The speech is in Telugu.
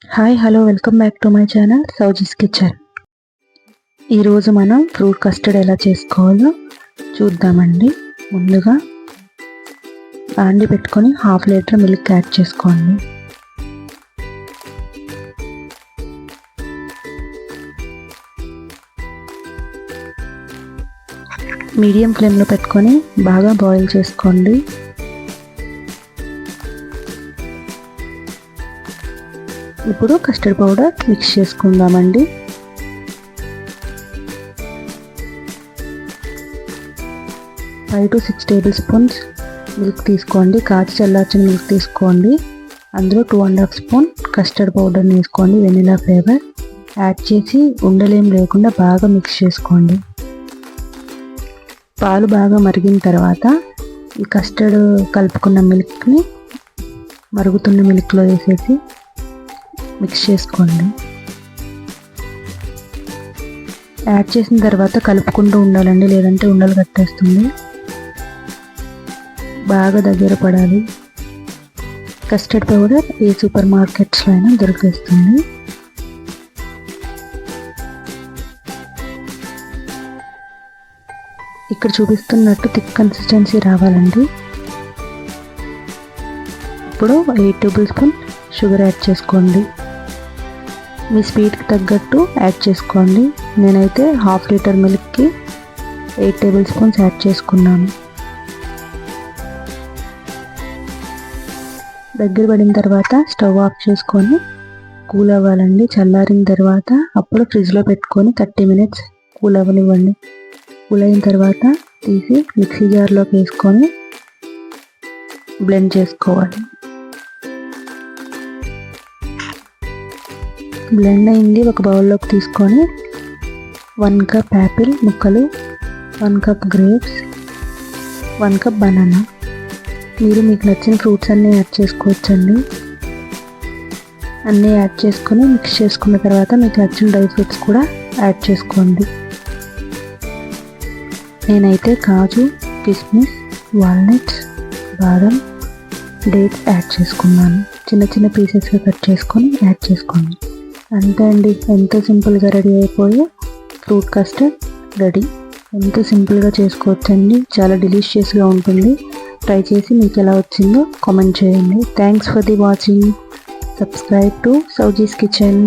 Hi hello welcome back to my channel Souji's kitchen. ఈరోజు మనం ఫ్రూట్ కస్టర్డ్ ఎలా చేసుకోవాలో చూద్దామండి. ముందుగా బాండి పెట్టుకొని 1/2 లీటర్ మిల్క్ యాడ్ చేసుకోండి. మీడియం ఫ్లేమ్లో పెట్టుకొని బాగా బాయిల్ చేసుకోండి. ఇప్పుడు కస్టర్డ్ పౌడర్ మిక్స్ చేసుకుందామండి. Five to 6 table spoons milk తీసుకోండి. కాచి చల్లార్చిన మిల్క్ తీసుకోండి. అందులో 2.5 స్పూన్ కస్టర్డ్ పౌడర్ని వేసుకోండి. వెనిలా ఫ్లేవర్ యాడ్ చేసి ఉండలేం లేకుండా బాగా మిక్స్ చేసుకోండి. పాలు బాగా మరిగిన తర్వాత ఈ కస్టర్డ్ కలుపుకున్న మిల్క్ని మరుగుతున్న మిల్క్లో వేసేసి మిక్స్ చేసుకోండి. యాడ్ చేసిన తర్వాత కలుపుకుంటూ ఉండాలండి, లేదంటే ఉండలు కట్టేస్తుంది. బాగా దగ్గర పడాలి. కస్టర్డ్ పౌడర్ ఏ సూపర్ మార్కెట్స్లో అయినా దొరికేస్తుంది. ఇక్కడ చూపిస్తున్నట్టు థిక్ కన్సిస్టెన్సీ రావాలండి. ఇప్పుడు 8 టేబుల్ స్పూన్ షుగర్ యాడ్ చేసుకోండి. మీ స్వీట్కి తగ్గట్టు యాడ్ చేసుకోండి. నేనైతే 1/2 లీటర్ మిల్క్కి 8 టేబుల్ స్పూన్స్ యాడ్ చేసుకున్నాను. దగ్గర పడిన తర్వాత స్టవ్ ఆఫ్ చేసుకొని కూల్ అవ్వాలండి. చల్లారిన తర్వాత అప్పుడు ఫ్రిడ్జ్లో పెట్టుకొని 30 మినిట్స్ కూల్ అవ్వనివ్వండి. కూల్ అయిన తర్వాత తీసి మిక్సీ జార్లోకి వేసుకొని బ్లెండ్ చేసుకోవాలి. బ్లెండ్ అయింది ఒక బౌల్లోకి తీసుకొని 1 కప్ యాపిల్ ముక్కలు, 1 కప్ గ్రేప్స్, 1 కప్ బనానా. మీరు మీకు నచ్చిన ఫ్రూట్స్ అన్నీ యాడ్ చేసుకోవచ్చండి. అన్నీ యాడ్ చేసుకొని మిక్స్ చేసుకున్న తర్వాత మీకు నచ్చిన డ్రై ఫ్రూట్స్ కూడా యాడ్ చేసుకోండి. నేనైతే కాజు, కిస్మిస్, వాల్నట్స్, బాదం, డేట్స్ యాడ్ చేసుకున్నాను. చిన్న చిన్న పీసెస్గా కట్ చేసుకొని యాడ్ చేసుకోండి. అంతే అండి, ఎంతో సింపుల్గా రెడీ అయిపోయి ఫ్రూట్ కస్టర్డ్ రెడీ. ఎంతో సింపుల్గా చేసుకోవచ్చండి, చాలా డెలిషియస్గా ఉంటుంది. ట్రై చేసి మీకు ఎలా వచ్చిందో కామెంట్ చేయండి. Thanks for the watching. Subscribe to Souji's kitchen.